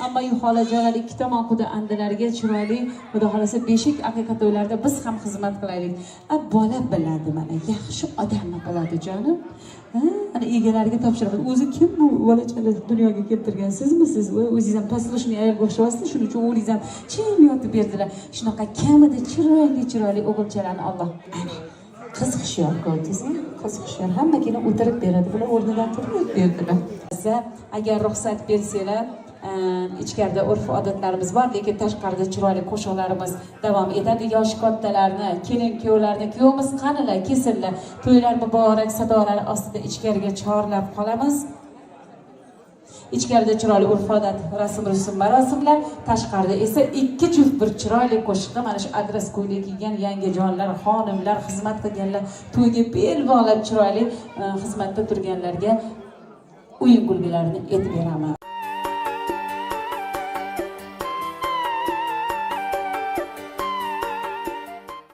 Hamma xolajonlar ikki tomon quda andilarga chiroyli, xudo xolasa beshik aqiqa to'ylarda biz ham xizmat qilaylik. Bola biladi mana, yaxshi odamni biladi jonim. Ana egalariga topshiramiz. O'zi kim bu bolachani dunyoga keltirgan? Sizmi siz? O'zingiz ham послушный ayolga o'xshayapsiz, shuning uchun o'g'lingiz ham chin yotib berdilar. Shunaqa kamida chiroyli o'g'ilchalarni Alloh. Qiz hushyor ko'rdingizmi? Qiz hushyor. Hammagina o'tirib beradi. Bular o'rnidan turib berdilar. Agar ruxsat bersanglar, ichkarida urf-odatlarimiz bor, lekin tashqarida chiroyli qo'shiqlarimiz davom etadi. Yosh kattalarni, kelin-kuyovlarni, kuyovimiz qanilar, kesinlar. To'ylar muborak sadolari ostida ichkariga chorlab qolamiz. Ichkarida chiroyli urf-odat, rasm-rusum, marosimlar, tashqarida esa ikki juft bir chiroyli qo'shiqda mana shu adres ko'ylak kiygan yangi jonlar, xonimlar, xizmat qilganlar, to'yga bel bog'lab chiroyli xizmatda turganlarga o'yin kulgilarini aytib beraman.